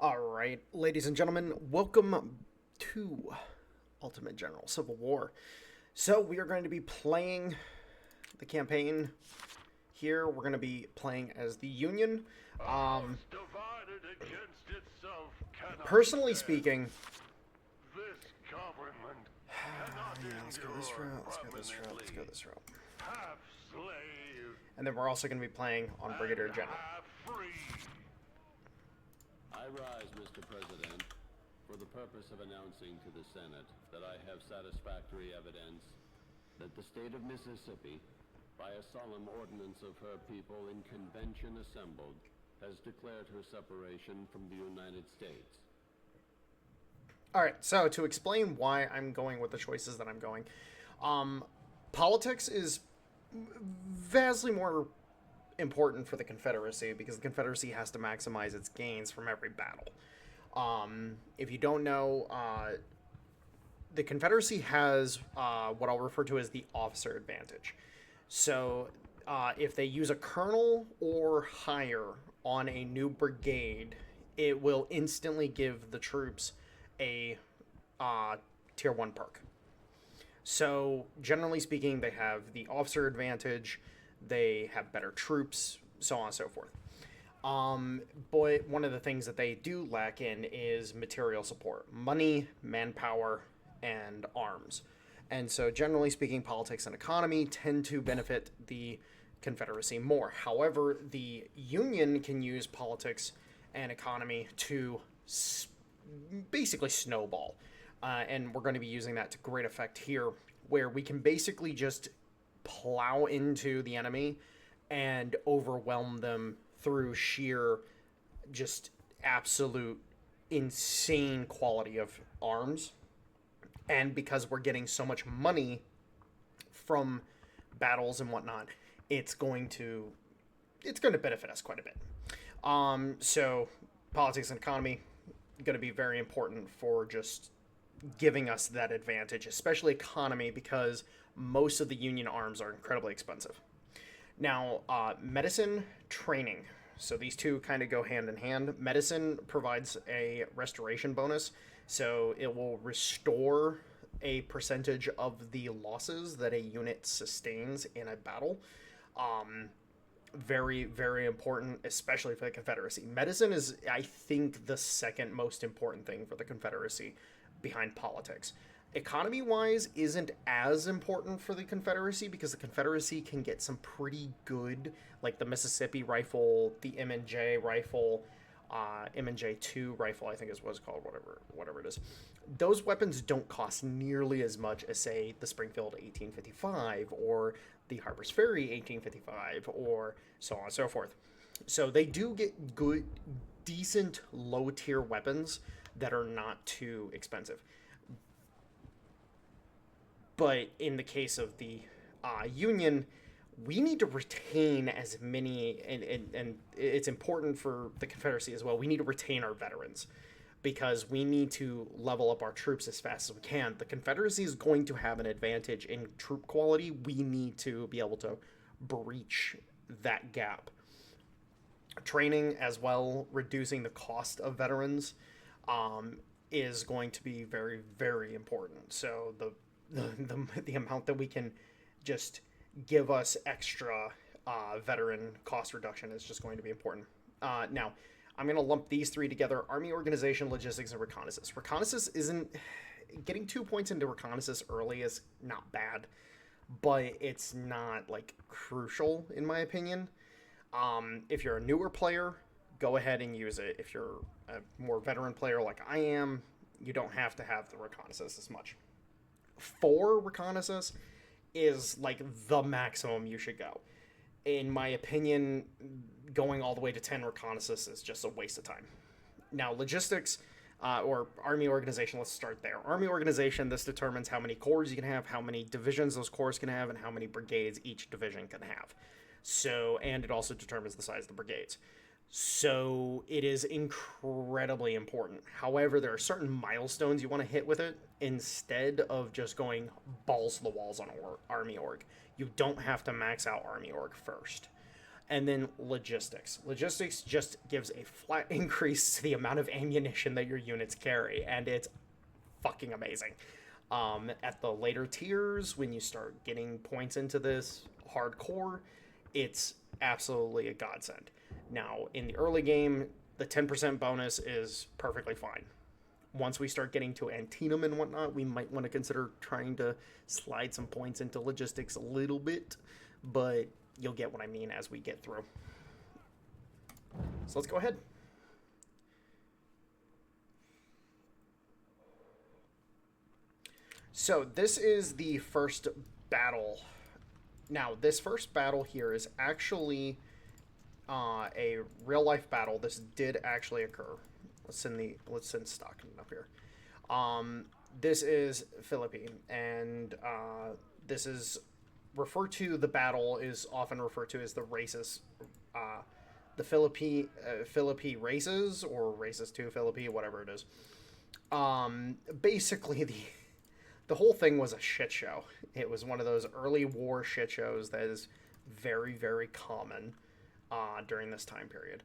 All right, ladies and gentlemen, welcome to Ultimate General Civil War. So, we are going to be playing the campaign here. We're going to be playing as the Union. Divided against itself cannot Personally stand. speaking, This government cannot let's go this route, let's go this route. half slave And then we're also going to be playing on Brigadier and General. half free. I rise, Mr. President, for the purpose of announcing to the Senate that I have satisfactory evidence that the state of Mississippi, by a solemn ordinance of her people in convention assembled, has declared her separation from the United States. All right, so to explain why I'm going with the choices that I'm going, politics is vastly more important for the Confederacy because the Confederacy has to maximize its gains from every battle. If you don't know, the Confederacy has what I'll refer to as the officer advantage. So if they use a colonel or higher on a new brigade, it will instantly give the troops a tier 1 perk. So, generally speaking, they have the officer advantage, they have better troops, so on and so forth. But one of the things that they do lack in is material support, money, manpower, and arms. And so, generally speaking, politics and economy tend to benefit the Confederacy more. However, the Union can use politics and economy to basically snowball. And we're going to be using that to great effect here, where we can basically just plow into the enemy and overwhelm them through sheer, just absolute insane quality of arms. And because we're getting so much money from battles and whatnot, it's going to benefit us quite a bit. So politics and economy going to be very important for just giving us that advantage, especially economy, because most of the Union arms are incredibly expensive. Now, medicine training. So these two kind of go hand in hand. Medicine provides a restoration bonus, so it will restore a percentage of the losses that a unit sustains in a battle. Very, very important, especially for the Confederacy. Medicine is, I think, the second most important thing for the Confederacy behind politics. Economy-wise, isn't as important for the Confederacy because the Confederacy can get some pretty good, like the Mississippi rifle, the M&J rifle, M&J2 rifle, I think is what it's called, whatever it is. Those weapons don't cost nearly as much as, say, the Springfield 1855 or the Harper's Ferry 1855 or so on and so forth. So they do get good, decent low-tier weapons that are not too expensive. But in the case of the Union, we need to retain as many, and it's important for the Confederacy as well, we need to retain our veterans because we need to level up our troops as fast as we can. The Confederacy is going to have an advantage in troop quality. We need to be able to breach that gap. Training as well, reducing the cost of veterans, is going to be very, very important. So the amount that we can just give us extra veteran cost reduction is just going to be important. Now, I'm going to lump these three together: Army organization, logistics, and reconnaissance. Reconnaissance isn't... Getting 2 points into reconnaissance early is not bad, but it's not, like, crucial, in my opinion. If you're a newer player, go ahead and use it. If you're a more veteran player like I am, you don't have to have the reconnaissance as much. 4 reconnaissance is like the maximum you should go. In my opinion, going all the way to 10 reconnaissance is just a waste of time. Now, logistics, or army organization, let's start there. Army organization, this determines how many corps you can have, how many divisions those corps can have, and how many brigades each division can have. So, and it also determines the size of the brigades. So it is incredibly important. However, there are certain milestones you want to hit with it instead of just going balls to the walls on Army Org. You don't have to max out Army Org first. And then logistics. Logistics just gives a flat increase to the amount of ammunition that your units carry, and it's fucking amazing. At the later tiers, when you start getting points into this hardcore, it's absolutely a godsend. Now, in the early game, the 10% bonus is perfectly fine. Once we start getting to Antietam and whatnot, we might want to consider trying to slide some points into logistics a little bit, but you'll get what I mean as we get through. So let's go ahead. So this is the first battle. Now, this first battle here is actually a real life battle. This did actually occur. Let's send Stockton up here. This is Philippine, and this is referred to. The battle is often referred to as the races, the Philippi races, or races to Philippi, whatever it is. Basically the whole thing was a shit show. It was one of those early war shit shows that is very, very common during this time period.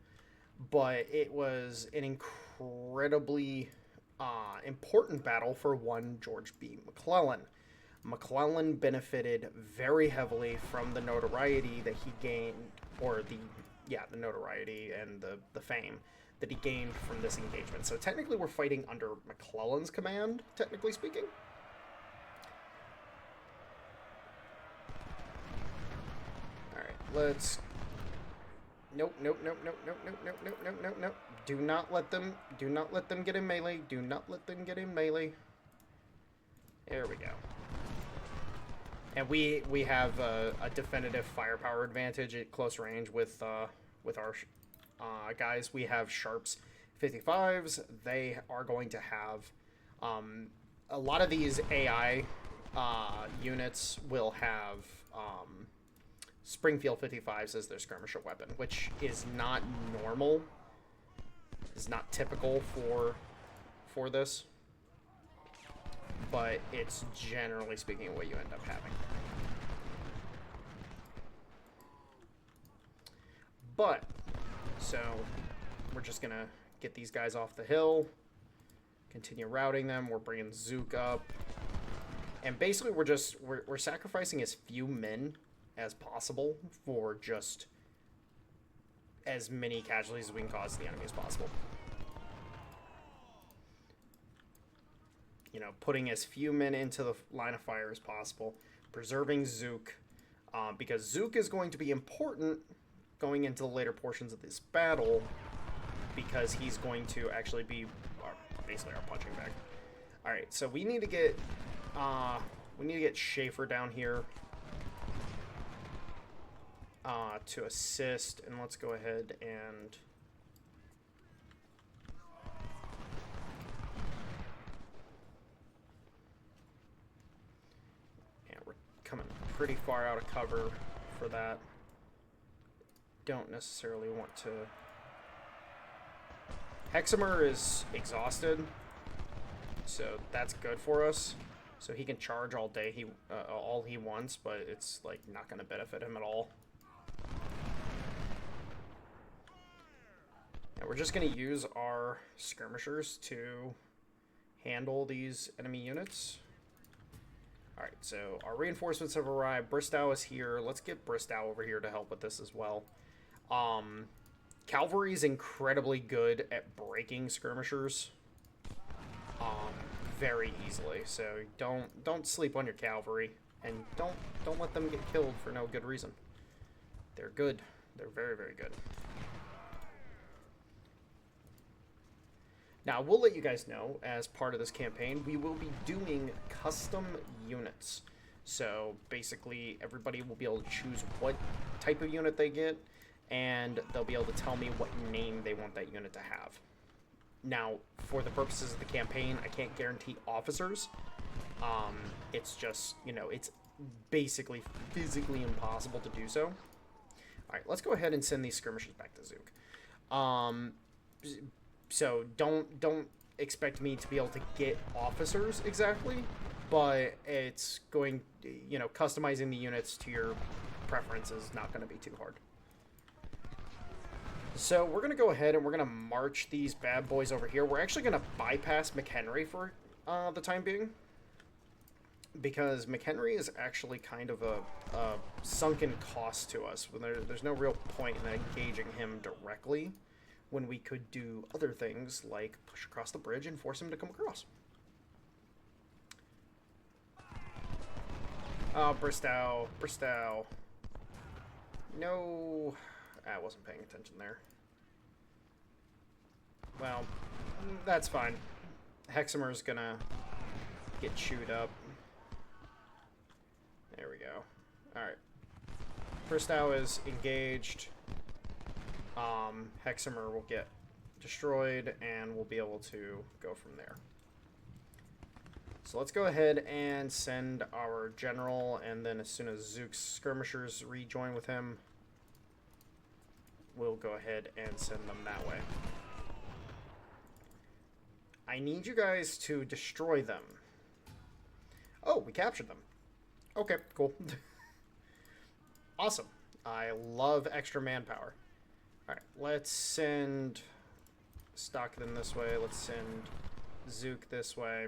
But it was an incredibly important battle for one George B. McClellan. McClellan benefited very heavily from the notoriety that he gained, or the notoriety and the fame that he gained from this engagement. So technically we're fighting under McClellan's command, technically speaking. Let's... Nope. Do not let them get in melee. Do not let them get in melee. There we go. And we have a definitive firepower advantage at close range with our guys. We have Sharps 55s. They are going to have... a lot of these AI units will have... Springfield 55s as their skirmisher weapon, which is not normal. Is not typical for this. But it's generally speaking what you end up having. But, so, we're just gonna get these guys off the hill. Continue routing them. We're bringing Zook up. And basically we're sacrificing as few men as possible for just as many casualties as we can cause to the enemy as possible. You know, putting as few men into the line of fire as possible, preserving Zook, because Zook is going to be important going into the later portions of this battle, because he's going to actually be basically our punching bag. All right, so we need to get Schaefer down here to assist, and let's go ahead and we're coming pretty far out of cover for that. Don't necessarily want to... Hexamer is exhausted, so that's good for us. So he can charge all day, all he wants, but it's like not going to benefit him at all. And we're just going to use our skirmishers to handle these enemy units. Alright, so our reinforcements have arrived. Bristow is here. Let's get Bristow over here to help with this as well. Cavalry is incredibly good at breaking skirmishers very easily. So don't sleep on your cavalry, and don't let them get killed for no good reason. They're good. They're very, very good. Now, we'll let you guys know, as part of this campaign, we will be doing custom units. So, basically, everybody will be able to choose what type of unit they get, and they'll be able to tell me what name they want that unit to have. Now, for the purposes of the campaign, I can't guarantee officers. It's just, you know, it's basically physically impossible to do so. Alright, let's go ahead and send these skirmishers back to Zook. So don't expect me to be able to get officers exactly, but it's going, you know, customizing the units to your preference is not going to be too hard. So we're going to go ahead and we're going to march these bad boys over here. We're actually going to bypass McHenry for the time being, because McHenry is actually kind of a sunken cost to us. When there's no real point in engaging him directly when we could do other things like push across the bridge and force him to come across. Oh, Bristow. Bristow. No. I wasn't paying attention there. Well, that's fine. Hexamer's gonna get chewed up. There we go. Alright. Bristow is engaged. Hexamer will get destroyed, and we'll be able to go from there. So let's go ahead and send our general, and then as soon as Zook's skirmishers rejoin with him, we'll go ahead and send them that way. I need you guys to destroy them. Oh, we captured them. Okay, cool. Awesome. I love extra manpower. Alright, let's send Stockton this way. Let's send Zook this way.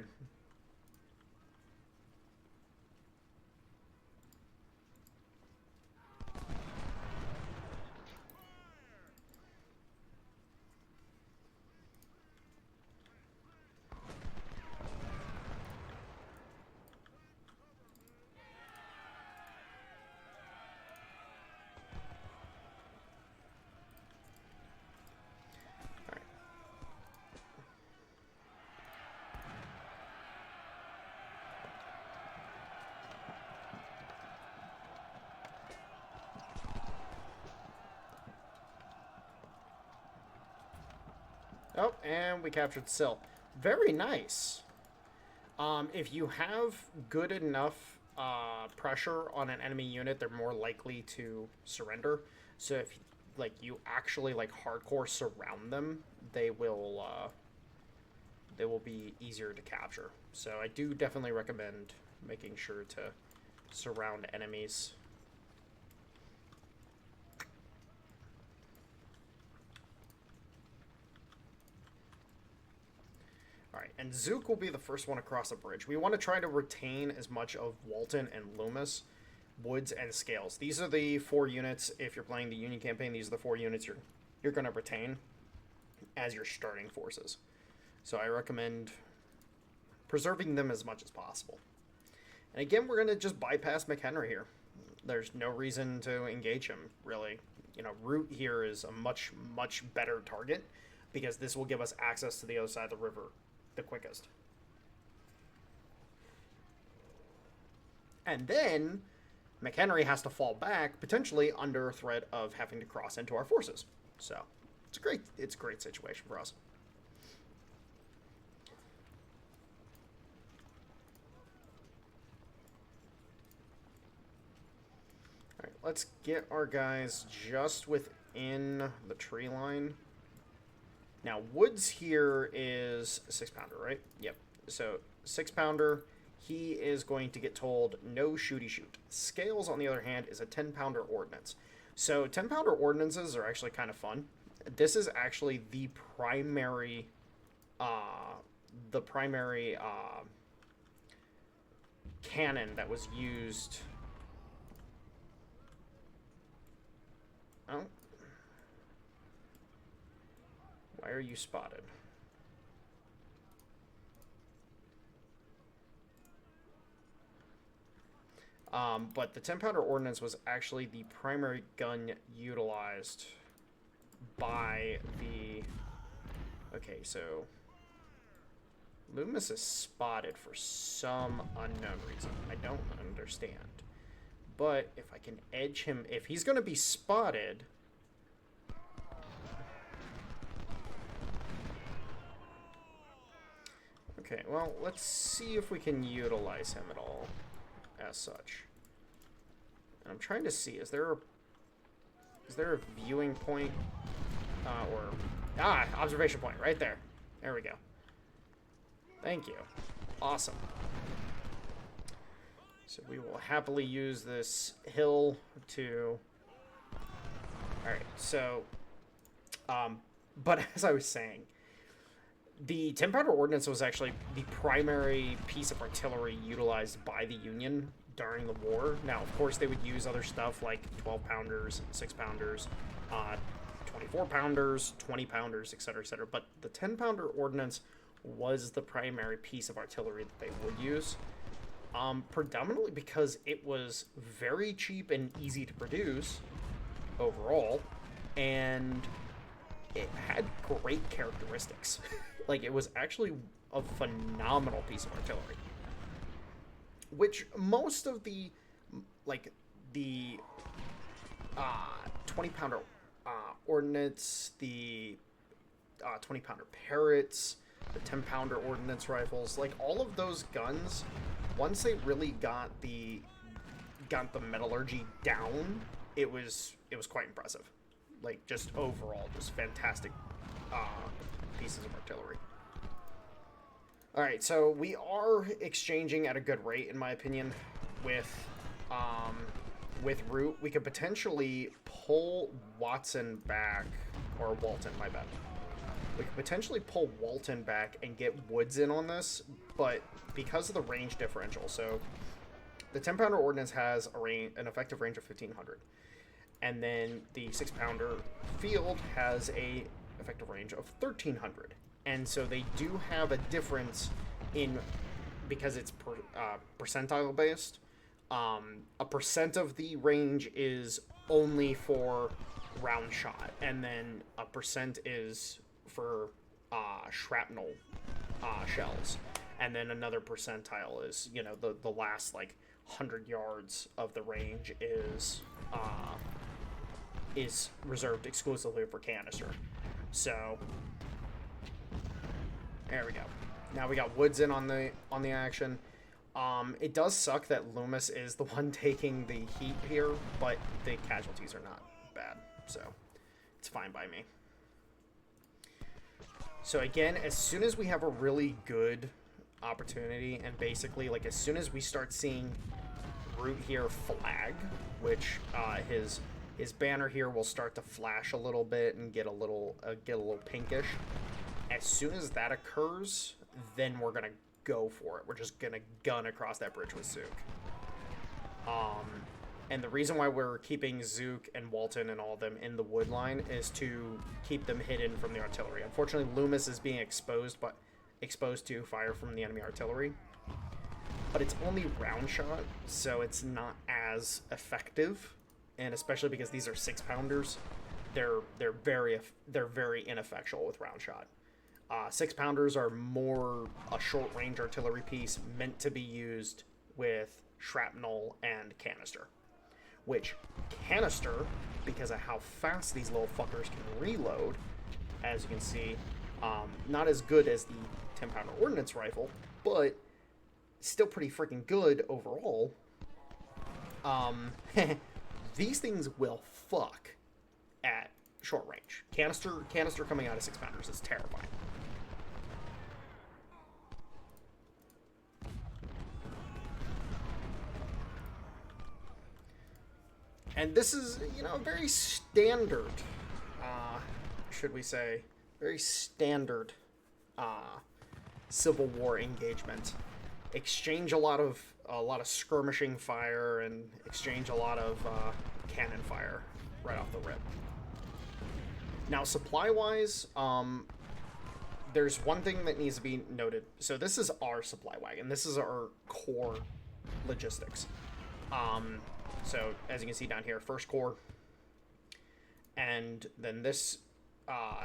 Oh, and we captured Sill. Very nice. If you have good enough pressure on an enemy unit, they're more likely to surrender. So if you actually hardcore surround them, they will be easier to capture. So I do definitely recommend making sure to surround enemies. Alright, and Zook will be the first one across the bridge. We want to try to retain as much of Walton and Loomis, Woods, and Scales. These are the 4 units, if you're playing the Union campaign, these are the 4 units you're going to retain as your starting forces. So I recommend preserving them as much as possible. And again, we're going to just bypass McHenry here. There's no reason to engage him, really. You know, Root here is a much, much better target, because this will give us access to the other side of the river the quickest. And then McHenry has to fall back, potentially under threat of having to cross into our forces. So it's a great situation for us. Alright, let's get our guys just within the tree line. Now, Woods here is a 6-pounder, right? Yep. So, 6-pounder, he is going to get told no shooty shoot. Scales, on the other hand, is a 10-pounder ordnance. So, 10-pounder ordnances are actually kind of fun. This is actually the primary cannon that was used. Oh. Why are you spotted? But the 10-pounder ordnance was actually the primary gun utilized by the... Okay, so... Loomis is spotted for some unknown reason. I don't understand. But if I can edge him... If he's going to be spotted... Okay, well, let's see if we can utilize him at all as such. And I'm trying to see, is there a viewing point? Observation point, right there. There we go. Thank you. Awesome. So we will happily use this hill to... Alright, so But as I was saying, the 10 pounder ordnance was actually the primary piece of artillery utilized by the Union during the war. Now, of course, they would use other stuff like 12 pounders, 6 pounders, 24 pounders, 20 pounders, etc., but the 10 pounder ordnance was the primary piece of artillery that they would use. Predominantly because it was very cheap and easy to produce overall, and it had great characteristics. Like, it was actually a phenomenal piece of artillery. Which most of the, like, the 20 pounder ordnance, the 20 pounder Parrots, the 10 pounder ordnance rifles, like, all of those guns, once they really got the metallurgy down, it was quite impressive. Like, just overall, just fantastic pieces of artillery. Alright, so we are exchanging at a good rate, in my opinion, with Root. We could potentially pull Watson back, or Walton, my bad. We could potentially pull Walton back and get Woods in on this, but because of the range differential, so the 10 pounder ordnance has an effective range of 1500. And then the 6 pounder field has a effective range of 1300. And so they do have a difference in, because it's percentile based. A percent of the range is only for round shot, and then a percent is for shrapnel shells, and then another percentile is, you know, the last like 100 yards of the range is reserved exclusively for canister. So there we go. Now we got Woods in on the action. It does suck that Loomis is the one taking the heat here, but the casualties are not bad, so it's fine by me. So again, as soon as we have a really good opportunity, and basically, like, as soon as we start seeing Root here flag, which his banner here will start to flash a little bit and get a little pinkish. As soon as that occurs, then we're gonna go for it. We're just gonna gun across that bridge with Zook. And the reason why we're keeping Zook and Walton and all of them in the wood line is to keep them hidden from the artillery. Unfortunately, Loomis is being exposed to fire from the enemy artillery. But it's only round shot, so it's not as effective. And especially because these are 6 pounders, they're very ineffectual with round shot. 6 pounders are more a short range artillery piece meant to be used with shrapnel and canister. Which canister, because of how fast these little fuckers can reload, as you can see, not as good as the 10 pounder ordnance rifle, but still pretty freaking good overall. These things will fuck at short range. Canister coming out of 6 pounders is terrifying. And this is, you know, very standard, should we say, very standard Civil War engagement. Exchange a lot of skirmishing fire and exchange a lot of cannon fire right off the rip. Now, supply-wise, there's one thing that needs to be noted. So this is our supply wagon. This is our core logistics. So as you can see down here, first corps, and then this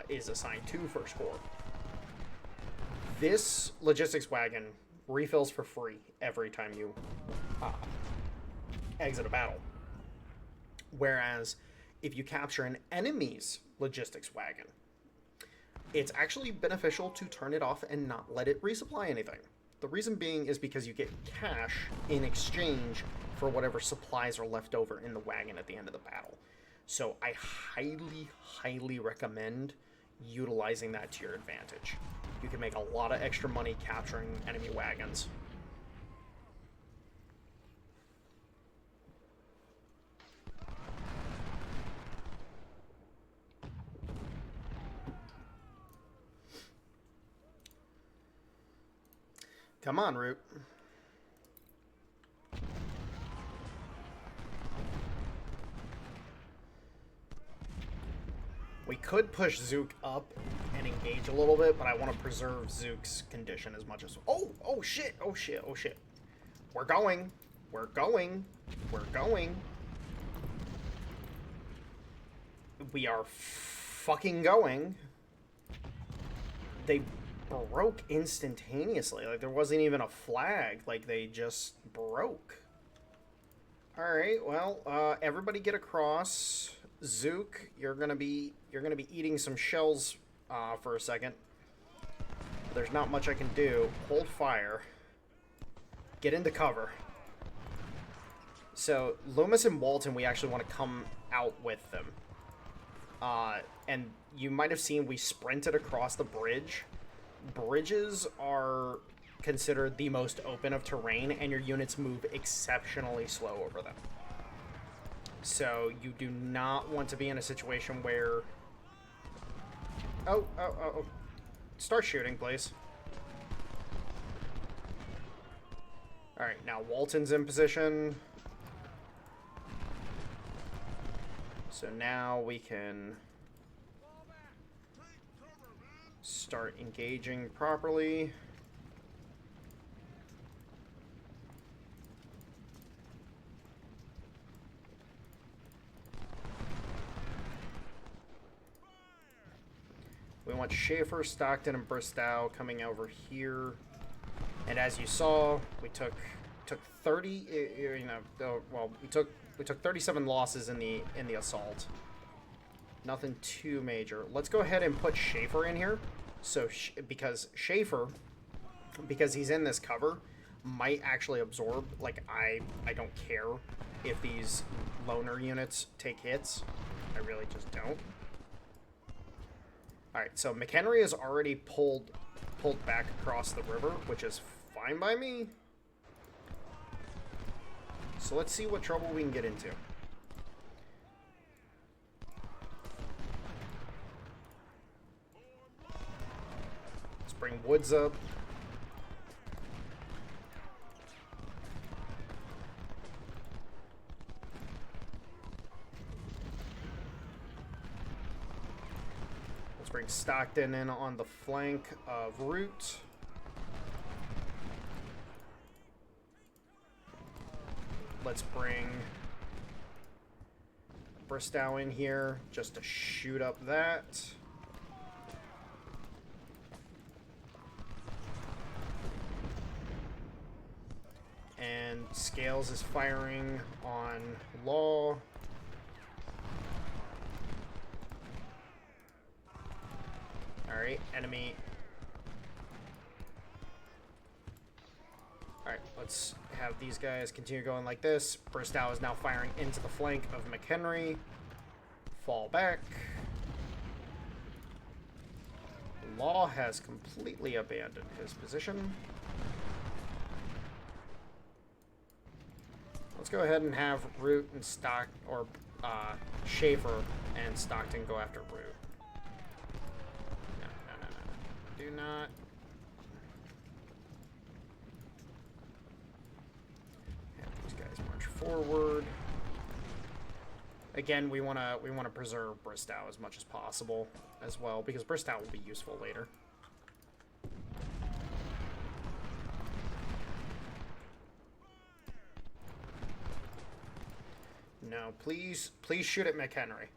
is assigned to first corps. This logistics wagon refills for free every time you exit a battle. Whereas if you capture an enemy's logistics wagon, it's actually beneficial to turn it off and not let it resupply anything. The reason being is because you get cash in exchange for whatever supplies are left over in the wagon at the end of the battle. So I highly, highly recommend utilizing that to your advantage. You can make a lot of extra money capturing enemy wagons. Come on, Root. We could push Zook up and engage a little bit, but I want to preserve Zook's condition as much as... Oh shit! Oh shit! Oh shit! We're going! We're going! We're going! We are fucking going. They broke instantaneously. Like, there wasn't even a flag. Like, they just broke. Alright, well, everybody get across. Zook, you're gonna be eating some shells for a second. There's not much I can do. Hold fire. Get into cover. So, Loomis and Walton, we actually want to come out with them. And you might have seen we sprinted across the bridge. Bridges are considered the most open of terrain, and your units move exceptionally slow over them. So you do not want to be in a situation where... Oh. Start shooting, please. Alright, now Walton's in position. So now we can start engaging properly. We want Schaefer, Stockton, and Bristow coming over here. And as you saw, we took 30. Well, we took 37 losses in the assault. Nothing too major. Let's go ahead and put Schaefer in here. So because Schaefer, because he's in this cover, might actually absorb. Like, I don't care if these loner units take hits. I really just don't. Alright, so McHenry is already pulled back across the river, which is fine by me. So let's see what trouble we can get into. Let's bring Woods up. Bring Stockton in on the flank of Root. Let's bring Bristow in here just to shoot up that. And Scales is firing on Law. Alright, enemy. Alright, let's have these guys continue going like this. Bristow is now firing into the flank of McHenry. Fall back. Law has completely abandoned his position. Let's go ahead and have Root and Schaefer and Stockton go after Root. Do not. Have these guys march forward. Again, we want to preserve Bristow as much as possible as well, because Bristow will be useful later. No, please shoot at McHenry.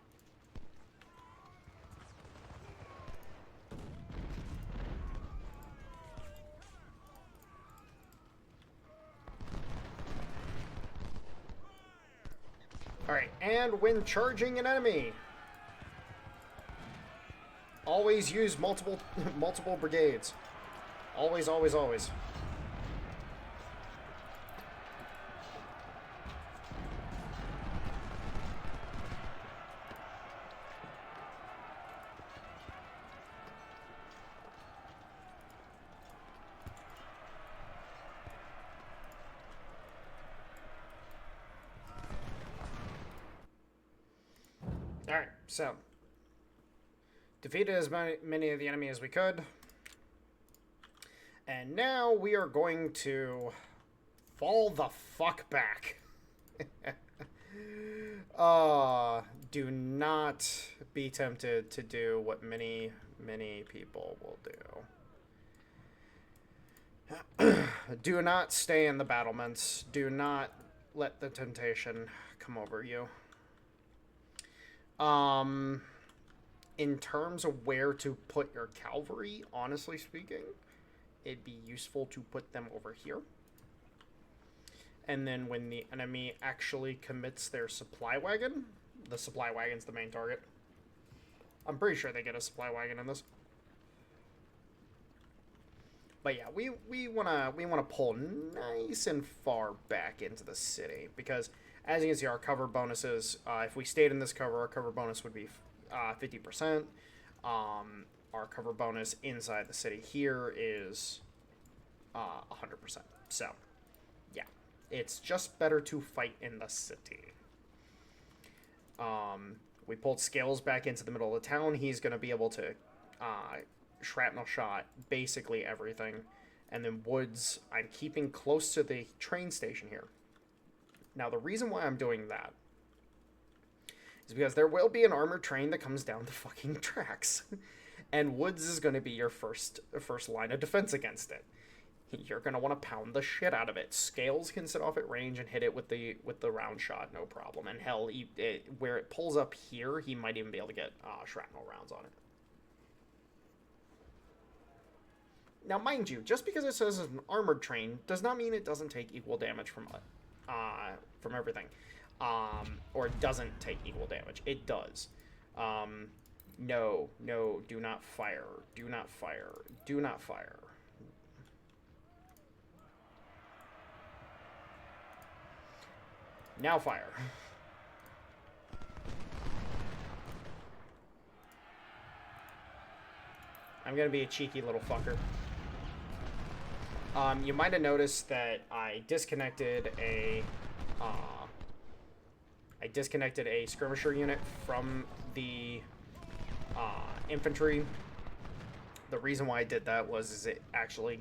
Alright, and when charging an enemy, always use multiple brigades. Always, always, always. Alright, so defeated as many of the enemy as we could. And now we are going to fall the fuck back. Do not be tempted to do what many, many people will do. Do not stay in the battlements. Do not let the temptation come over you. In terms of where to put your cavalry, honestly speaking, it'd be useful to put them over here. And then when the enemy actually commits their supply wagon, the supply wagon's the main target. I'm pretty sure they get a supply wagon in this. But yeah, we wanna pull nice and far back into the city because, as you can see, our cover bonuses. If we stayed in this cover, our cover bonus would be 50%. Our cover bonus inside the city here is 100%. So, yeah, it's just better to fight in the city. We pulled Scales back into the middle of the town. He's going to be able to shrapnel shot basically everything. And then Woods, I'm keeping close to the train station here. Now, the reason why I'm doing that is because there will be an armored train that comes down the fucking tracks. And Woods is going to be your first line of defense against it. You're going to want to pound the shit out of it. Scales can sit off at range and hit it with the round shot, no problem. And hell, where it pulls up here, he might even be able to get shrapnel rounds on it. Now, mind you, just because it says it's an armored train does not mean it doesn't take equal damage from everything. Or it doesn't take equal damage. It does. No, do not fire. Do not fire. Do not fire. Now fire. I'm gonna be a cheeky little fucker. You might have noticed that I disconnected a skirmisher unit from the infantry. The reason why I did that was it actually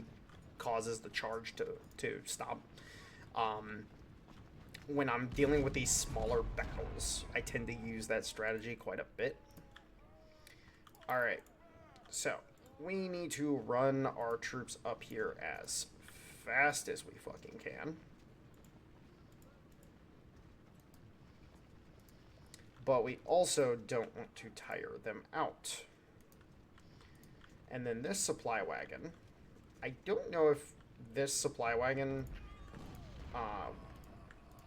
causes the charge to stop. When I'm dealing with these smaller battles, I tend to use that strategy quite a bit. Alright, so we need to run our troops up here as fast as we fucking can. But we also don't want to tire them out. And then this supply wagon, I don't know if this supply wagon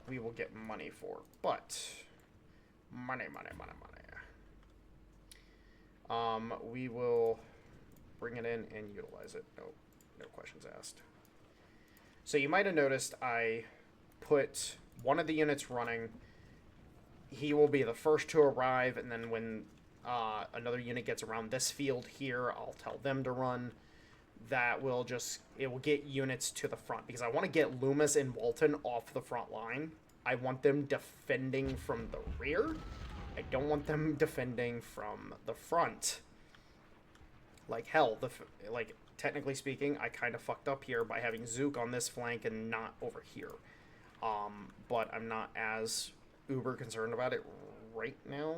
we will get money for, but money. We will bring it in and utilize it. No questions asked. So you might have noticed I put one of the units running. He will be the first to arrive, and then when another unit gets around this field here, I'll tell them to run. That will it will get units to the front, because I want to get Loomis and Walton off the front line. I want them defending from the rear. I don't want them defending from the front. Like hell, technically speaking, I kind of fucked up here by having Zook on this flank and not over here. But I'm not as uber concerned about it right now,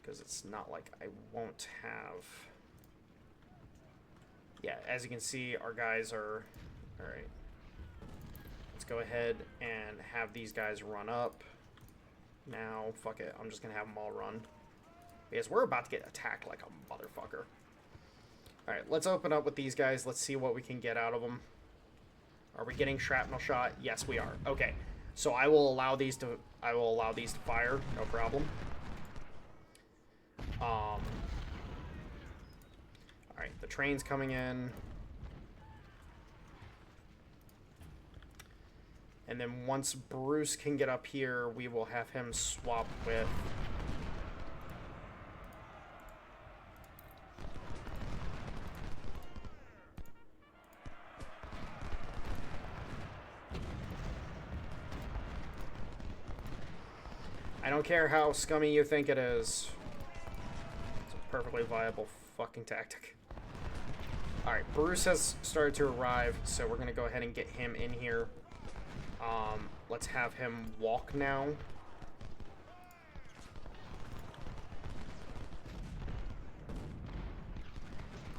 because it's not like I won't have... Yeah, as you can see, our guys are... Alright. Let's go ahead and have these guys run up. Now, fuck it, I'm just gonna have them all run. Because we're about to get attacked like a motherfucker. Alright, let's open up with these guys. Let's see what we can get out of them. Are we getting shrapnel shot? Yes, we are. Okay. So I will allow these to fire, no problem. Alright, the train's coming in. And then once Bruce can get up here, we will have him swap with... I don't care how scummy you think it is. It's a perfectly viable fucking tactic. Alright, Bruce has started to arrive, so we're going to go ahead and get him in here. Let's have him walk now.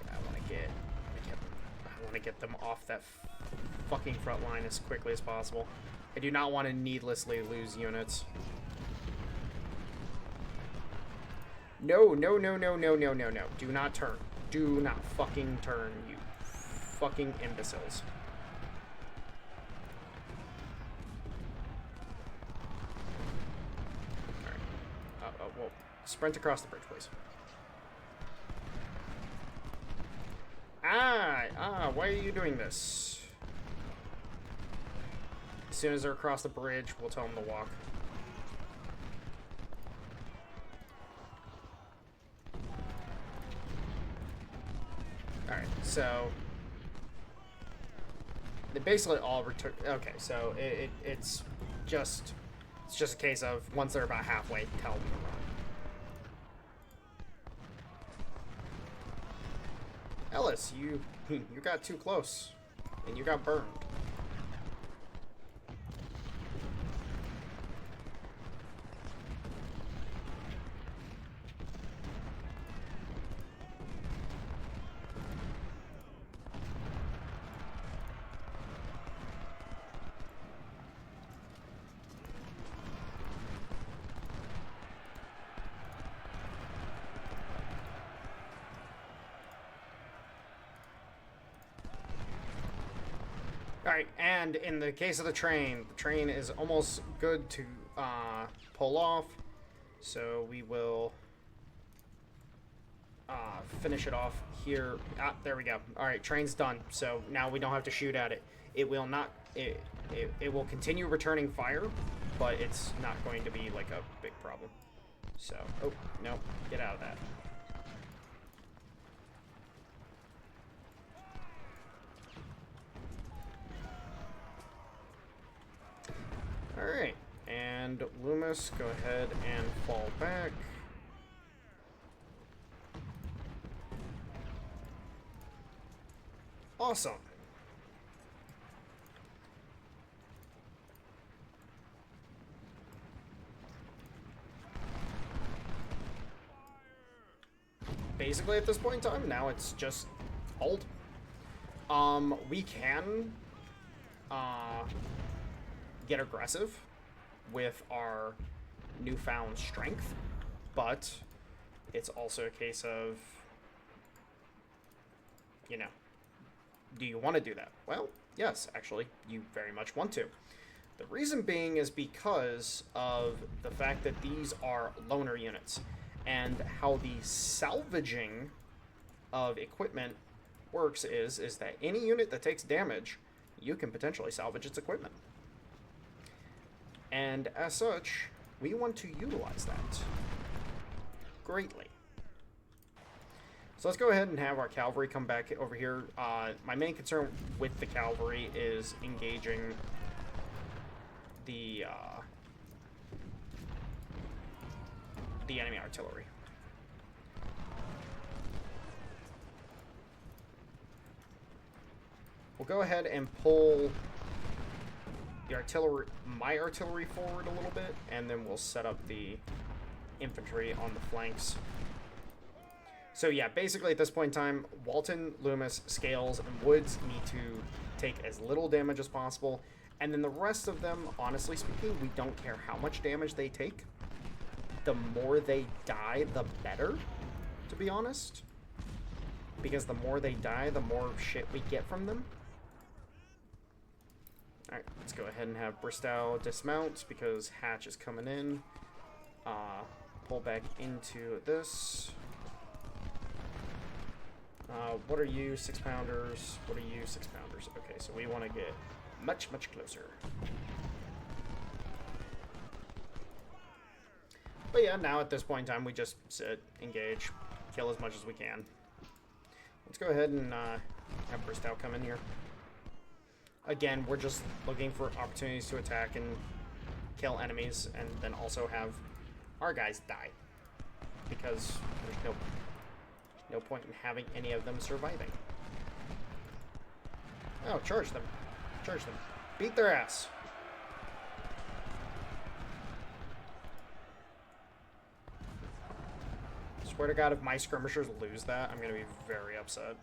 I want to get them off that fucking front line as quickly as possible. I do not want to needlessly lose units. No, no, no, no, no, no, no, no. Do not turn. Do not fucking turn, you fucking imbeciles. Alright. Well, sprint across the bridge, please. Why are you doing this? As soon as they're across the bridge, we'll tell them to walk. Alright, so they basically all return. Okay, so it's just a case of once they're about halfway, tell them to run. Ellis, you got too close, and you got burned. Alright, and in the case of the train is almost good to pull off, so we will finish it off here. There we go. Alright, train's done, so now we don't have to shoot at it. It will not, it will continue returning fire, but it's not going to be like a big problem. So, oh, no, get out of that. Alright, and Loomis, go ahead and fall back. Awesome. Basically, at this point in time, now it's just hold. We can get aggressive with our newfound strength, but it's also a case of, you know, do you want to do that? Well, yes, actually, you very much want to. The reason being is because of the fact that these are loner units, and how the salvaging of equipment works is that any unit that takes damage, you can potentially salvage its equipment. And as such, we want to utilize that greatly. So let's go ahead and have our cavalry come back over here. My main concern with the cavalry is engaging the enemy artillery. We'll go ahead and pull the artillery, my artillery forward a little bit, and then we'll set up the infantry on the flanks. So yeah, basically at this point in time, Walton, Loomis, Scales, and Woods need to take as little damage as possible, and then the rest of them, honestly speaking, we don't care how much damage they take. The more they die, the better, to be honest. Because the more they die, the more shit we get from them. Alright, let's go ahead and have Bristow dismount because Hatch is coming in. Pull back into this. What are you, 6-pounders? What are you, 6-pounders? Okay, so we want to get much, much closer. But yeah, now at this point in time, we just sit, engage, kill as much as we can. Let's go ahead and have Bristow come in here. Again, we're just looking for opportunities to attack and kill enemies, and then also have our guys die. Because there's no point in having any of them surviving. Oh, charge them. Charge them. Beat their ass. Swear to God, if my skirmishers lose that, I'm going to be very upset.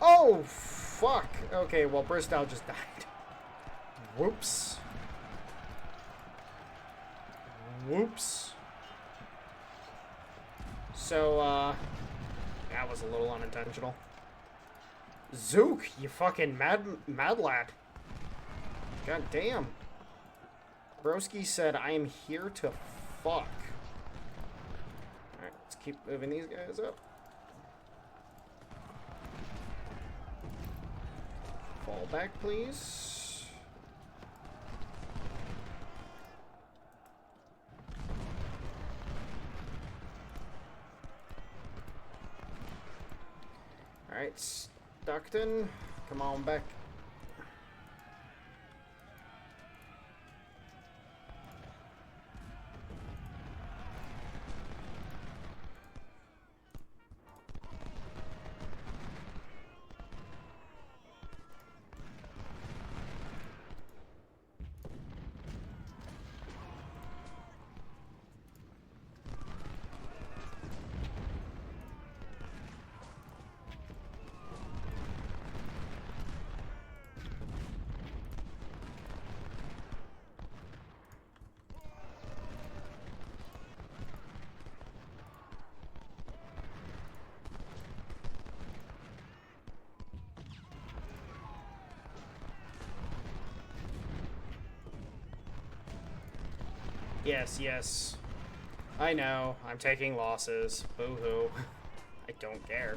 Oh, fuck. Okay, well, Bristow just died. Whoops. Whoops. So, that was a little unintentional. Zook, you fucking mad lad. God damn. Broski said, I am here to fuck. Alright, let's keep moving these guys up. Fall back, please. Alright, Stockton, come on back. Yes, yes. I know. I'm taking losses. Boo-hoo. I don't care.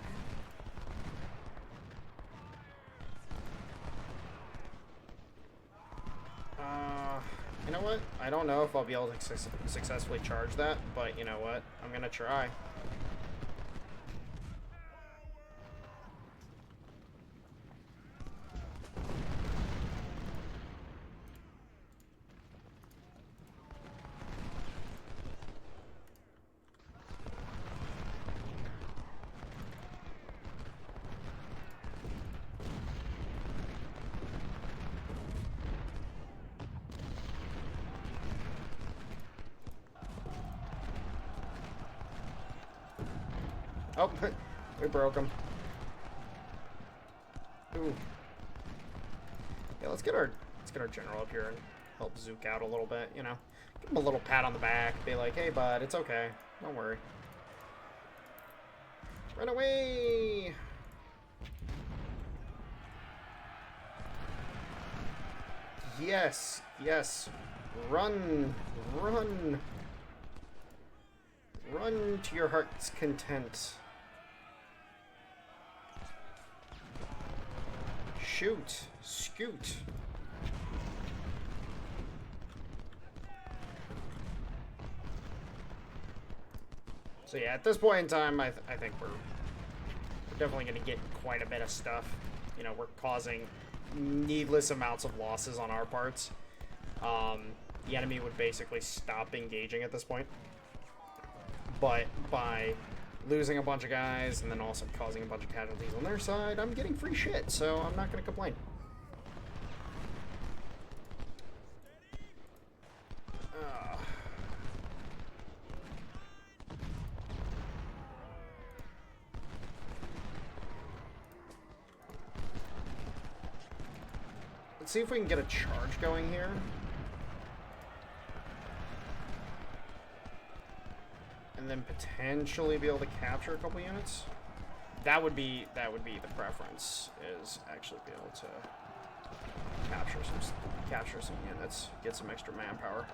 You know what? I don't know if I'll be able to successfully charge that, but you know what? I'm gonna try. Oh, we broke him. Ooh. Yeah, let's get our general up here and help Zook out a little bit, you know. Give him a little pat on the back, be like, hey bud, it's okay. Don't worry. Run away! Yes, yes. Run, run. Run to your heart's content. Shoot. Scoot. So yeah, at this point in time, I think we're definitely going to get quite a bit of stuff. You know, we're causing needless amounts of losses on our parts. The enemy would basically stop engaging at this point. But by losing a bunch of guys and then also causing a bunch of casualties on their side, I'm getting free shit, so I'm not going to complain. Let's see if we can get a charge going here. And then potentially be able to capture a couple units. That would be the preference, is actually be able to capture some units, get some extra manpower.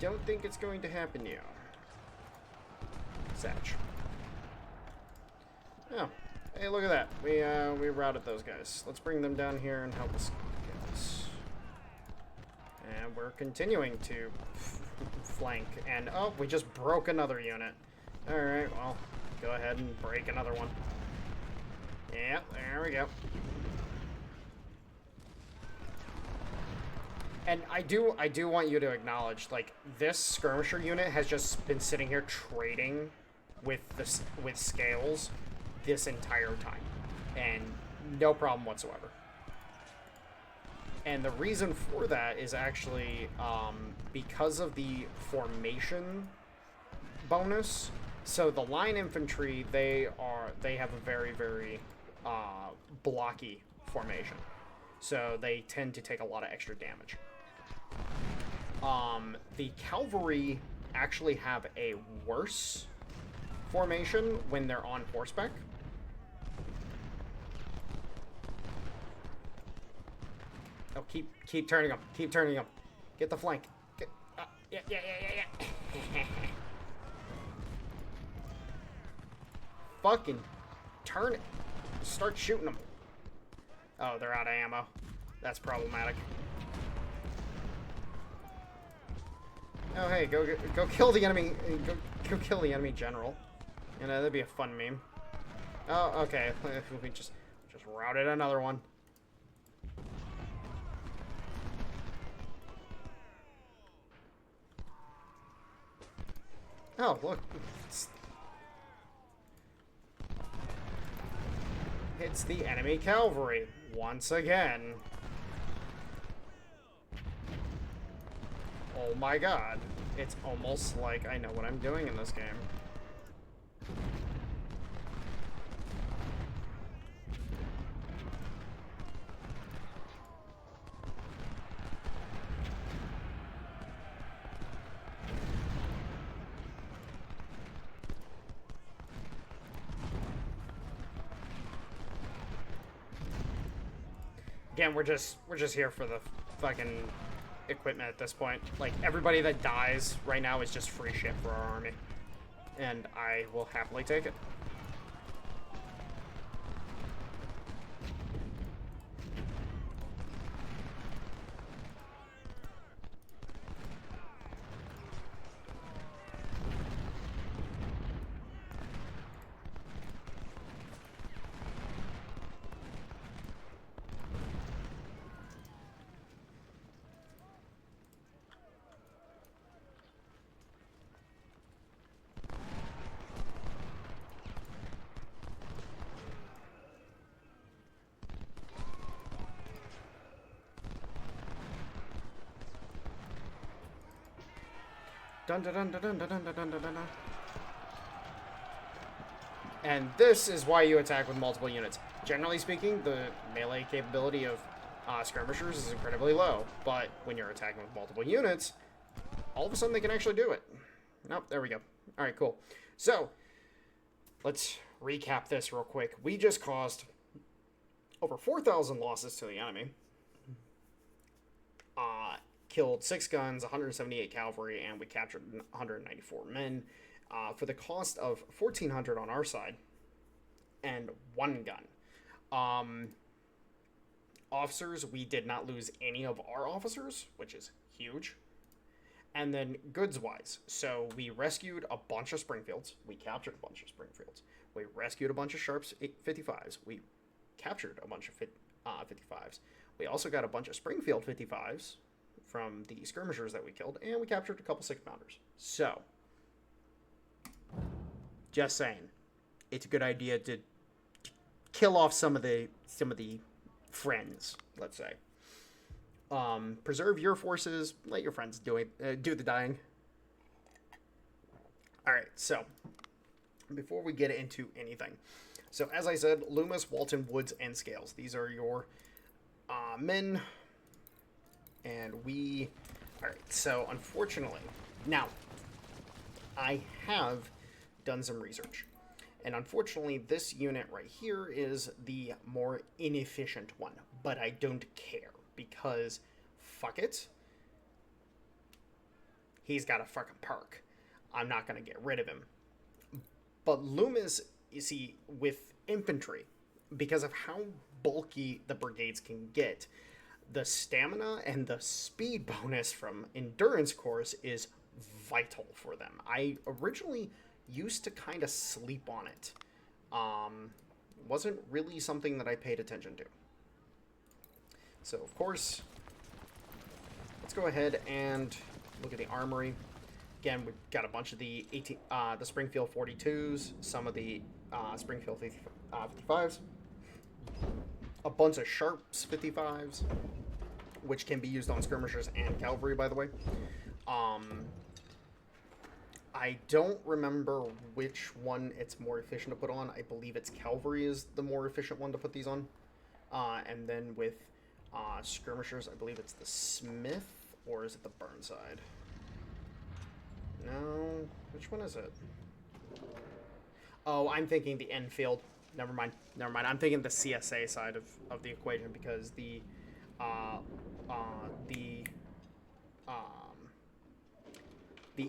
don't think it's going to happen now. Satch. Oh, hey, look at that. We routed those guys. Let's bring them down here and help us get this. And we're continuing to flank. And, oh, we just broke another unit. Alright, well, go ahead and break another one. Yeah, there we go. And I do want you to acknowledge, like, this skirmisher unit has just been sitting here trading with scales this entire time. And no problem whatsoever. And the reason for that is actually because of the formation bonus. So the line infantry, they have a very, very blocky formation. So they tend to take a lot of extra damage. The cavalry actually have a worse formation when they're on horseback. Oh, keep turning them. Keep turning them. Get the flank. Yeah. Fucking turn it. Start shooting them. Oh, they're out of ammo. That's problematic. Oh, hey, go kill the enemy. Go kill the enemy general. You know, that'd be a fun meme. Oh, okay. We just routed another one. Oh, look. It's the enemy cavalry once again. Oh my god. It's almost like I know what I'm doing in this game. Again, we're just here for the fucking equipment at this point. Like, everybody that dies right now is just free shit for our army. And I will happily take it. Dun dun dun dun dun dun dun dun dun dun. And this is why you attack with multiple units. Generally speaking, the melee capability of skirmishers is incredibly low, but when you're attacking with multiple units, all of a sudden they can actually do it. Nope, there we go. Alright, cool. So, let's recap this real quick. We just caused over 4,000 losses to the enemy. Killed 6 guns, 178 cavalry, and we captured 194 men for the cost of 1,400 on our side and 1 gun. Officers, we did not lose any of our officers, which is huge. And then goods-wise, so we rescued a bunch of Springfields. We captured a bunch of Springfields. We rescued a bunch of Sharps 55s. We captured a bunch of 55s. We also got a bunch of Springfield 55s from the skirmishers that we killed, and we captured a couple 6-pounders. So, just saying, it's a good idea to kill off some of the friends, let's say. Preserve your forces, let your friends do the dying. Alright, so, before we get into anything, so as I said, Loomis, Walton, Woods, and Scales. These are your men. And alright, so unfortunately, now, I have done some research. And unfortunately, this unit right here is the more inefficient one. But I don't care, because fuck it. he's got a fucking perk. I'm not going to get rid of him. But Loomis, you see, with infantry, because of how bulky the brigades can get, the stamina and the speed bonus from endurance cores is vital for them. I originally used to kind of sleep on it. Wasn't really something that I paid attention to. So, of course, let's go ahead and look at the armory. Again, we've got a bunch of the the Springfield 42s, some of the Springfield 55s, a bunch of Sharps 55s, which can be used on skirmishers and cavalry, by the way. I don't remember which one it's more efficient to put on. I believe it's cavalry is the more efficient one to put these on. And then with skirmishers, I believe it's the Smith, or is it the Burnside? No, which one is it? Oh, I'm thinking the Enfield. Never mind. I'm thinking the CSA side of the equation, because the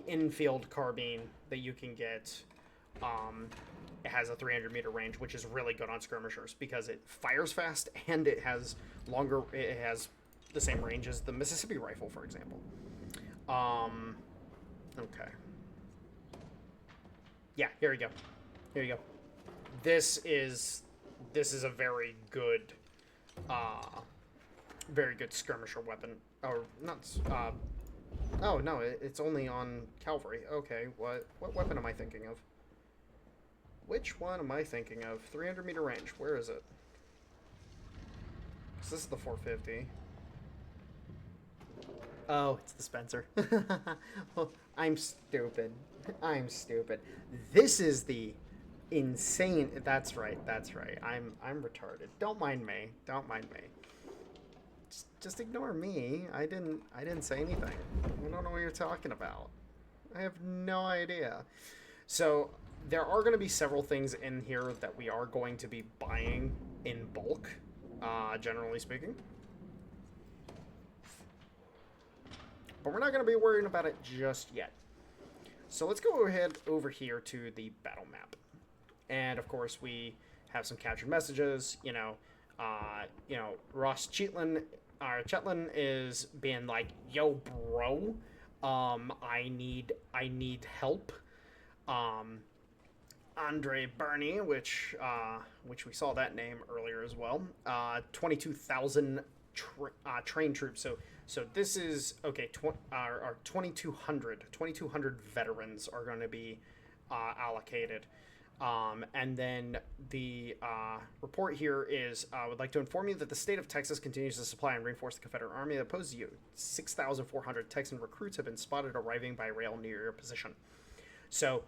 infield carbine that you can get, it has a 300-meter range, which is really good on skirmishers because it fires fast and it has the same range as the Mississippi rifle, for example. Okay. Yeah, here we go. This is a very good skirmisher weapon. Or not. Oh no, it's only on cavalry. Okay, what weapon am I thinking of? Which one am I thinking of? 300-meter range. Where is it? 'Cause this is the 450. Oh, it's the Spencer. Well, I'm stupid. This is the insane. That's right. I'm retarded. Don't mind me. Just ignore me. I didn't say anything. I don't know what you're talking about. I have no idea. So there are going to be several things in here that we are going to be buying in bulk, generally speaking. But we're not going to be worrying about it just yet. So let's go ahead over here to the battle map. And of course we have some captured messages. Ross Chetlin is being like, "Yo, bro, I need help." Andre Burney, which we saw that name earlier as well. 22,000 trained troops. So this is okay. Our 2,200 veterans are going to be allocated. And then the report here is, I would like to inform you that the state of Texas continues to supply and reinforce the Confederate Army that opposes you. 6,400 Texan recruits have been spotted arriving by rail near your position. So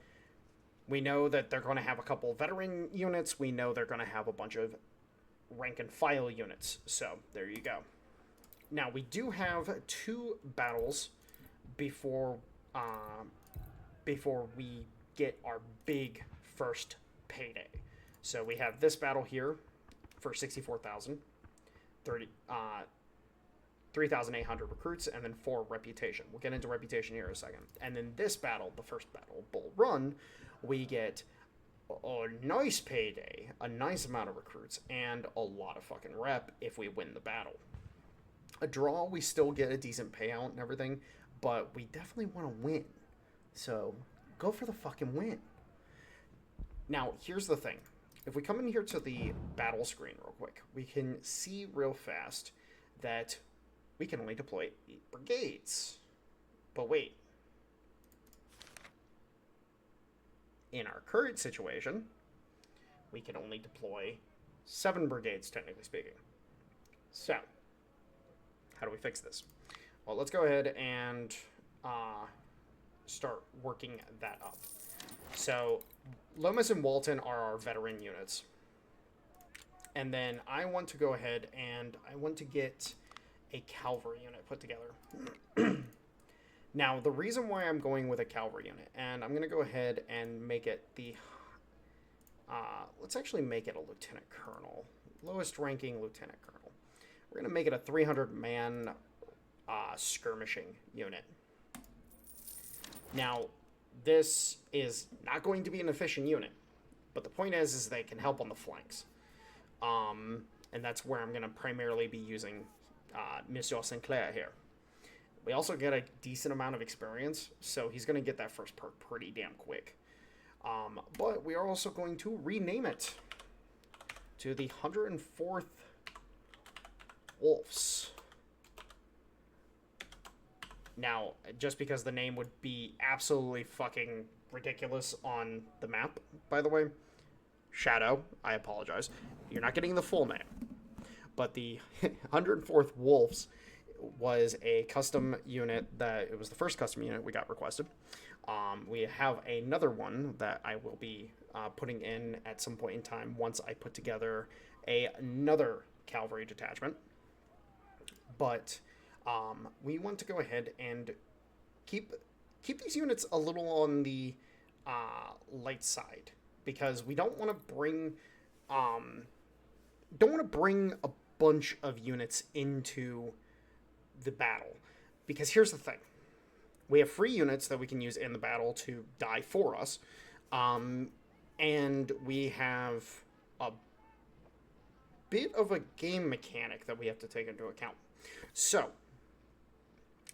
we know that they're going to have a couple veteran units. We know they're going to have a bunch of rank and file units. So there you go. Now we do have 2 battles before we get our big first payday. So we have this battle here for 64,000, 3,800 recruits, and then 4 reputation. We'll get into reputation here in a second. And then this battle, the first battle, Bull Run, we get a nice payday, a nice amount of recruits, and a lot of fucking rep if we win the battle. A draw, we still get a decent payout and everything, but we definitely want to win. So go for the fucking win. Now, here's the thing. If we come in here to the battle screen real quick, we can see real fast that we can only deploy 8 brigades. But wait. In our current situation, we can only deploy 7 brigades, technically speaking. So, how do we fix this? Well, let's go ahead and start working that up. So, Lomas and Walton are our veteran units. And then I want to go ahead and I want to get a cavalry unit put together. Now, the reason why I'm going with a cavalry unit, and I'm going to go ahead and make it the... let's actually make it a lieutenant colonel. Lowest ranking lieutenant colonel. We're going to make it a 300-man skirmishing unit. Now, this is not going to be an efficient unit, but the point is they can help on the flanks. And that's where I'm going to primarily be using Monsieur Sinclair here. We also get a decent amount of experience, so he's going to get that first perk pretty damn quick. But we are also going to rename it to the 104th Wolves. Now, just because the name would be absolutely fucking ridiculous on the map, by the way, Shadow, I apologize. You're not getting the full name. But the 104th Wolves was a custom unit that, it was the first custom unit we got requested. We have another one that I will be putting in at some point in time once I put together another cavalry detachment. But we want to go ahead and keep these units a little on the light side, because we don't want to bring a bunch of units into the battle. Because here's the thing. We have free units that we can use in the battle to die for us. And we have a bit of a game mechanic that we have to take into account. So,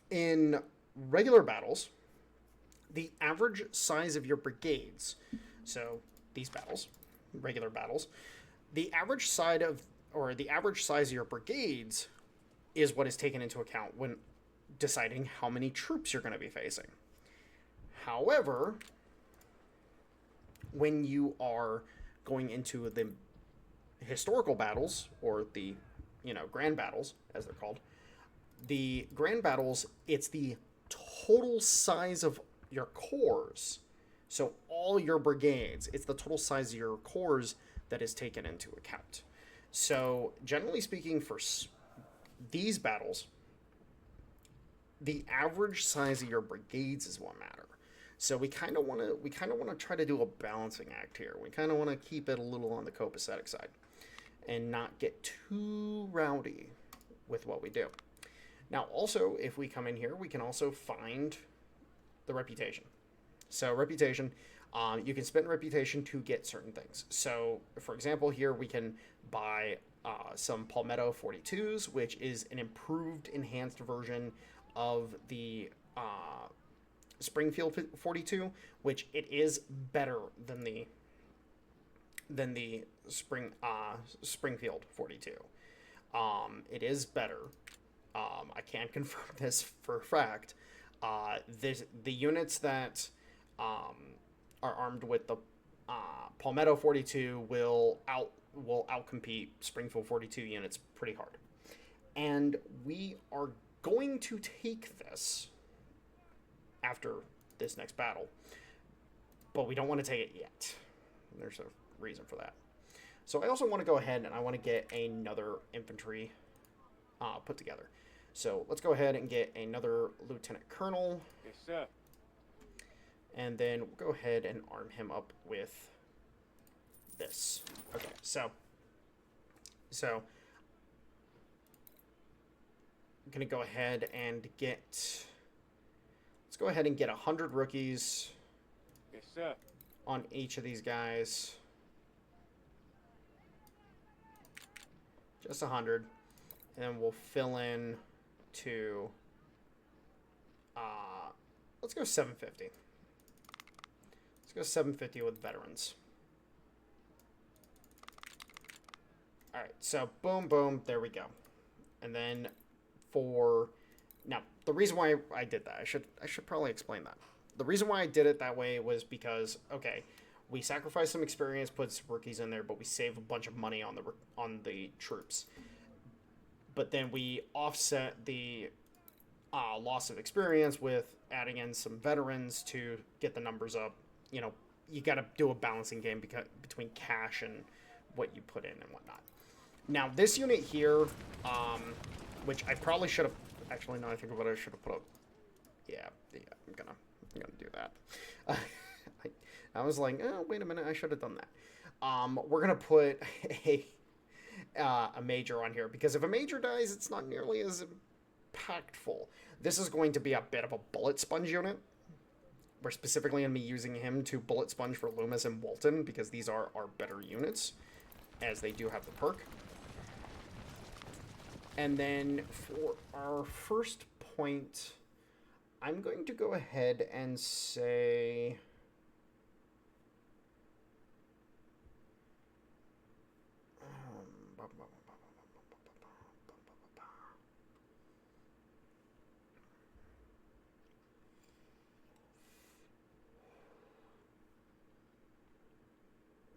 in regular battles, the average size of your brigades, so these battles, regular battles, the average size of your brigades is what is taken into account when deciding how many troops you're going to be facing. However, when you are going into the historical battles, or the, grand battles, as they're called, the grand battles, it's the total size of your corps. So all your brigades, it's the total size of your corps that is taken into account. So generally speaking, for these battles, the average size of your brigades is what matter. So we kind of want to try to do a balancing act here. We kind of want to keep it a little on the copacetic side and not get too rowdy with what we do. Now, also, if we come in here, we can also find the reputation. So reputation, you can spend reputation to get certain things. So, for example, here we can buy some Palmetto 42s, which is an improved, enhanced version of the Springfield 42, which it is better than the Springfield 42. It is better. I can confirm this for a fact. The units that are armed with the Palmetto 42 will outcompete Springfield 42 units pretty hard. And we are going to take this after this next battle, but we don't want to take it yet. There's a reason for that. So I also want to go ahead and I want to get another infantry put together. So let's go ahead and get another lieutenant colonel. Yes, sir. And then we'll go ahead and arm him up with this. Okay, so I'm gonna go ahead and get. Let's go ahead and get 100 rookies. Yes, sir. On each of these guys. Just 100, and then we'll fill in to. Let's go 750. Let's go 750 with veterans. All right, so boom, boom, there we go. And then now the reason why I did that, I should probably explain that. The reason why I did it that way was because, okay, we sacrificed some experience, put some rookies in there, but we save a bunch of money on the troops. But then we offset the loss of experience with adding in some veterans to get the numbers up. You know, you got to do a balancing game between cash and what you put in and whatnot. Now, this unit here, which I probably should have, actually, now I think about it, I should have put up, yeah, I'm gonna do that. I was like, oh, wait a minute, I should have done that. We're gonna put a major on here, because if a major dies, it's not nearly as impactful. This is going to be a bit of a bullet sponge unit. we're specifically going to be using him to bullet sponge for Loomis and Walton, because these are our better units, as they do have the perk. And then for our first point, I'm going to go ahead and say...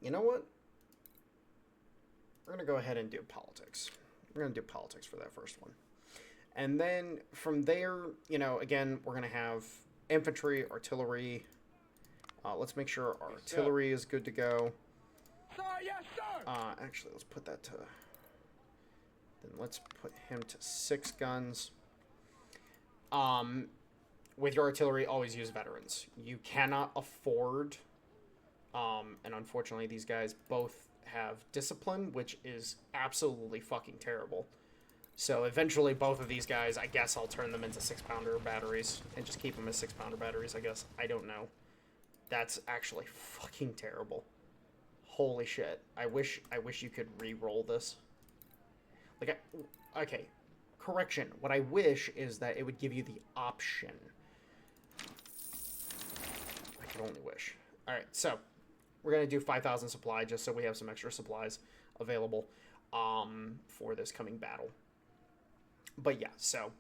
You know what? We're going to go ahead and do politics. We're going to do politics for that first one. And then from there, you know, again, we're going to have infantry, artillery. Let's make sure our artillery is good to go. Sir, yes, sir! Actually, let's put that to... Then let's put him to 6 guns. With your artillery, always use veterans. You cannot afford... and unfortunately, these guys both have discipline, which is absolutely fucking terrible. So eventually, both of these guys, I guess I'll turn them into 6-pounder batteries and just keep them as 6-pounder batteries, I guess. I don't know. That's actually fucking terrible. Holy shit. I wish you could re-roll this. Like, okay. Correction. What I wish is that it would give you the option. I can only wish. Alright, so we're going to do 5,000 supply just so we have some extra supplies available for this coming battle. But yeah, so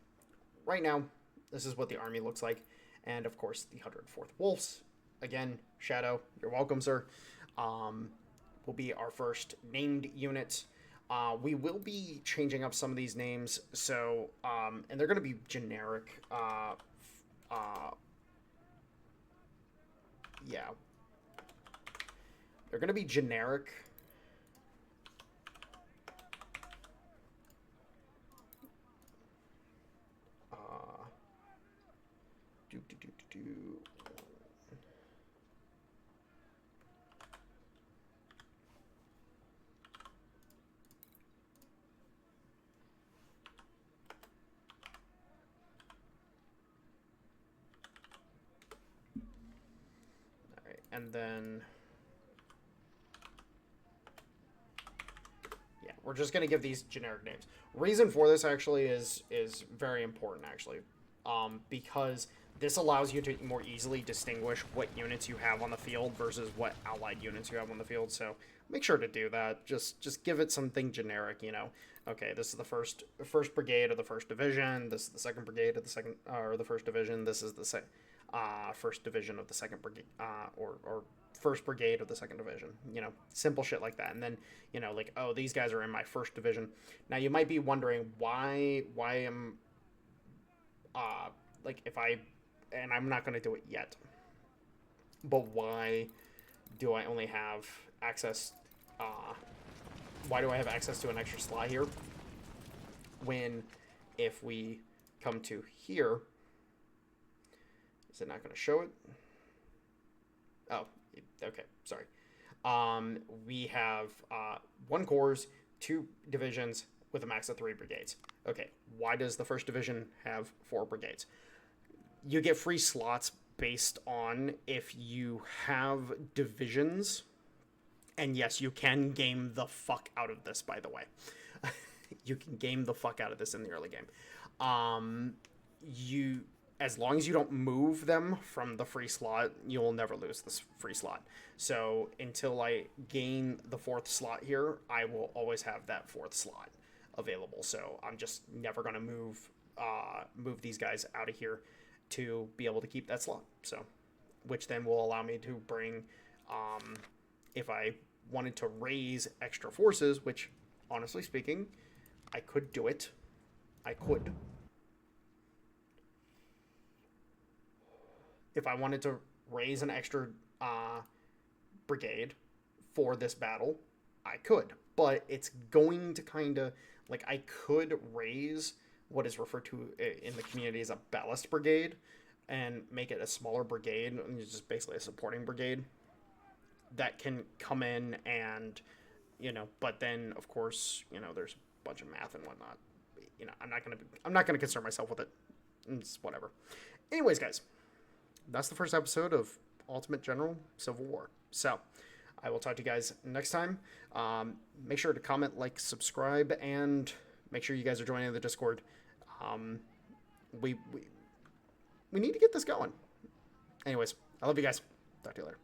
right now, this is what the army looks like. And of course, the 104th Wolves. Again, Shadow, you're welcome, sir. Will be our first named unit. We will be changing up some of these names. So, and they're going to be generic. Yeah. They're going to be generic. Alright, and then... yeah, we're just going to give these generic names. Reason for this, actually, is very important, actually. Because this allows you to more easily distinguish what units you have on the field versus what allied units you have on the field. So make sure to do that. Just give it something generic, you know. Okay, this is the first brigade of the 1st division. This is the 2nd brigade of the second or the 1st division. This is the 1st division of the 2nd brigade or 1st brigade of the 2nd division. You know, simple shit like that. And then, you know, like, oh, these guys are in my 1st division. Now you might be wondering why am like, if I, and I'm not going to do it yet, but why do I only have access, why do I have access to an extra slot here, when if we come to here, is it not going to show it? Oh, okay, sorry. We have 1 corps, 2 divisions with a max of 3 brigades. Okay, why does the 1st division have 4 brigades? You get free slots based on if you have divisions. And yes, you can game the fuck out of this, by the way. You can game the fuck out of this in the early game. As long as you don't move them from the free slot, you will never lose this free slot. So until I gain the 4th slot here, I will always have that 4th slot available. So I'm just never going to move these guys out of here to be able to keep that slot. So, which then will allow me to bring, if I wanted to raise extra forces, which honestly speaking, I could do it. I could. If I wanted to raise an extra brigade for this battle, I could. But it's going to kind of, like, I could raise what is referred to in the community as a ballast brigade and make it a smaller brigade, and it's just basically a supporting brigade that can come in and, you know, but then of course, you know, there's a bunch of math and whatnot. You know, I'm not gonna concern myself with it. It's whatever. Anyways, guys, that's the first episode of Ultimate General Civil War. So I will talk to you guys next time. Make sure to comment, like, subscribe, and make sure you guys are joining the Discord. We need to get this going. Anyways, I love you guys. Talk to you later.